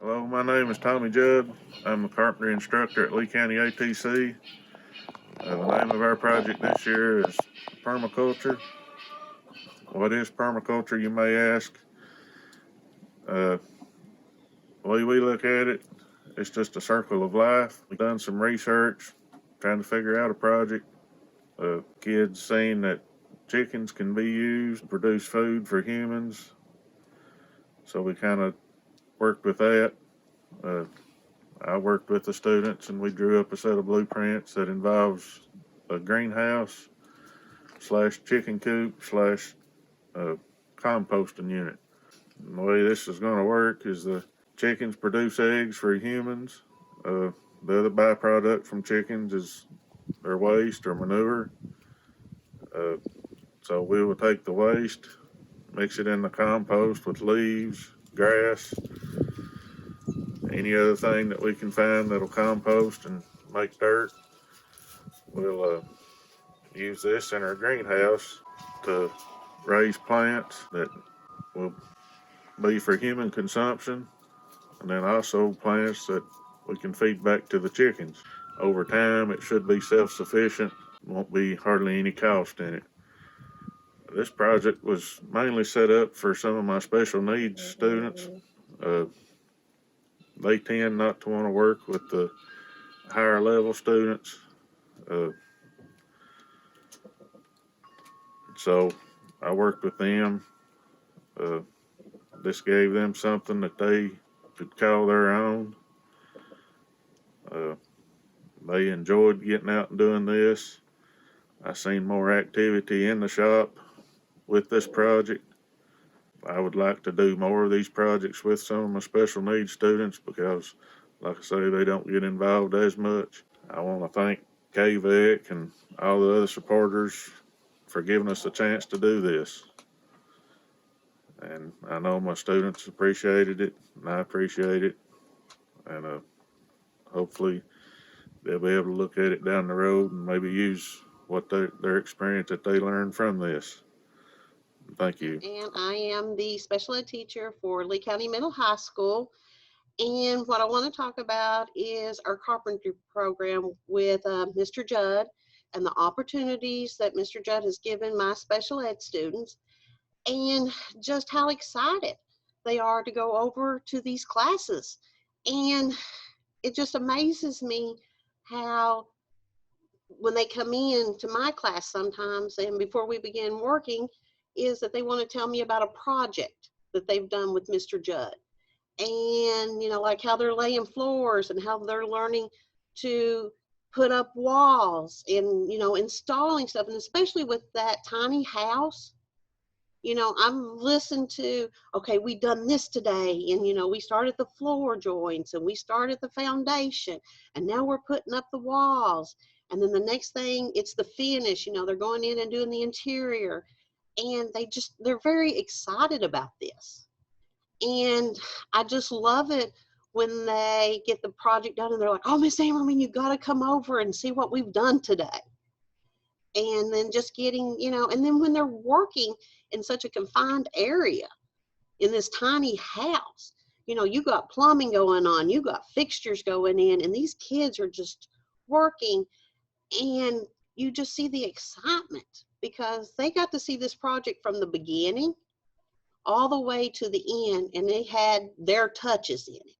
Hello, my name is Tommy Judd. I'm a carpentry instructor at Lee County ATC. The name of our project this year is Permaculture. What is permaculture, you may ask? Uh, the way we look at it, it's just a circle of life. We've done some research trying to figure out a project. Kids seen that chickens can be used to produce food for humans, so we kind of worked with that. Uh, I worked with the students and we drew up a set of blueprints that involves a greenhouse slash chicken coop slash composting unit. And the way this is going to work is the chickens produce eggs for humans. The other byproduct from chickens is their waste or manure. Uh, so we will take the waste, mix it in the compost with leaves, grass, any other thing that we can find that'll compost and make dirt. We'll use this in our greenhouse to raise plants that will be for human consumption, and then also plants that we can feed back to the chickens. Over time, it should be self-sufficient, won't be hardly any cost in it. This project was mainly set up for some of my special needs students. Uh, they tend not to want to work with the higher level students. Uh, so I worked with them. Uh, this gave them something that they could call their own. Uh, they enjoyed getting out and doing this. I seen more activity in the shop with this project. I would like to do more of these projects with some of my special needs students because, like I say, they don't get involved as much. I want to thank KVEC and all the other supporters for giving us a chance to do this. And I know my students appreciated it, and I appreciate it. And hopefully they'll be able to look at it down the road and maybe use what their experience that they learned from this. Thank you. And I am the special ed teacher for Lee County Middle High School. And what I want to talk about is our carpentry program with Mr. Judd and the opportunities that Mr. Judd has given my special ed students, and just how excited they are to go over to these classes. And it just amazes me how when they come in to my class sometimes and before we begin working is that they want to tell me about a project that they've done with Mr. Judd. And, like how they're laying floors and how they're learning to put up walls and, installing stuff. And especially with that tiny house, I'm listened to, okay, we done this today. And, we started the floor joints and we started the foundation and now we're putting up the walls. And then the next thing, it's the finish, they're going in and doing the interior. And they're very excited about this. And I just love it when they get the project done and they're like, oh, Miss Ammerman, you got to come over and see what we've done today. And then just getting, and then when they're working in such a confined area in this tiny house, you got plumbing going on, you got fixtures going in, and these kids are just working, and you just see the excitement because they got to see this project from the beginning all the way to the end, and they had their touches in it,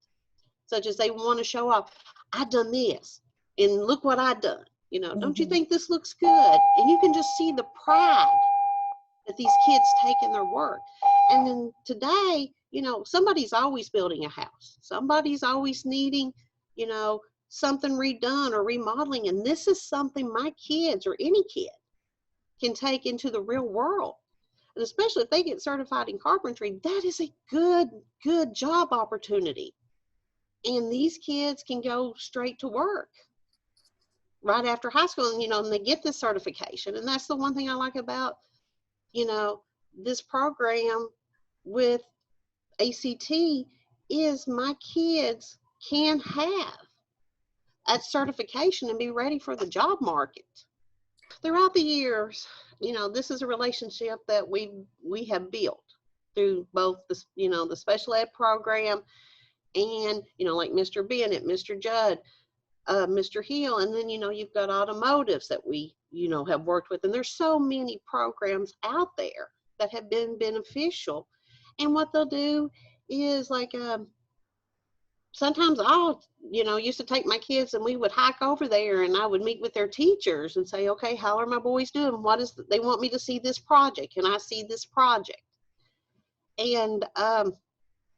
such as they want to show off, I done this, and look what I done. Don't you think this looks good? And you can just see the pride that these kids take in their work. And then today, somebody's always building a house. Somebody's always needing, something redone or remodeling. And this is something my kids or any kid can take into the real world. And especially if they get certified in carpentry, that is a good job opportunity. And these kids can go straight to work right after high school, and they get this certification. And that's the one thing I like about, this program with ACT is my kids can have that certification and be ready for the job market. Throughout the years, this is a relationship that we have built through both the, the special ed program And, like Mr. Bennett, Mr. Judd, Mr. Hill, and then, you've got automotives that we, have worked with. And there's so many programs out there that have been beneficial. And what they'll do is like, sometimes I'll, used to take my kids and we would hike over there and I would meet with their teachers and say, okay, how are my boys doing? They want me to see this project. Can I see this project? And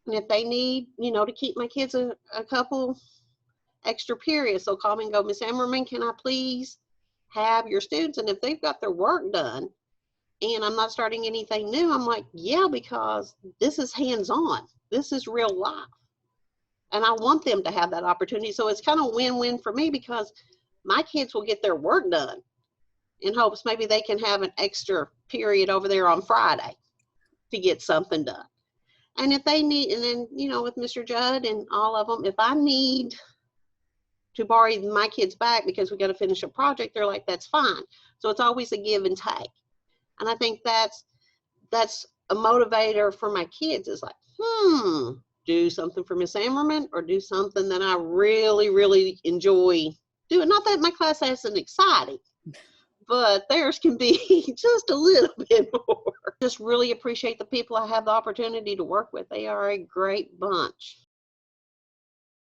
if they need, to keep my kids a couple extra periods, they'll call me and go, Miss Emmerman, can I please have your students? And if they've got their work done and I'm not starting anything new, I'm like, yeah, because this is hands-on. This is real life. And I want them to have that opportunity. So it's kind of win-win for me because my kids will get their work done in hopes maybe they can have an extra period over there on Friday to get something done. And if they need, and then, with Mr. Judd and all of them, if I need to borrow my kids back because we got to finish a project, they're like, that's fine. So it's always a give and take. And I think that's a motivator for my kids is like, do something for Miss Ammerman or do something that I really, really enjoy doing. Not that my class isn't exciting, but theirs can be just a little bit more. Just really appreciate the people I have the opportunity to work with. They are a great bunch.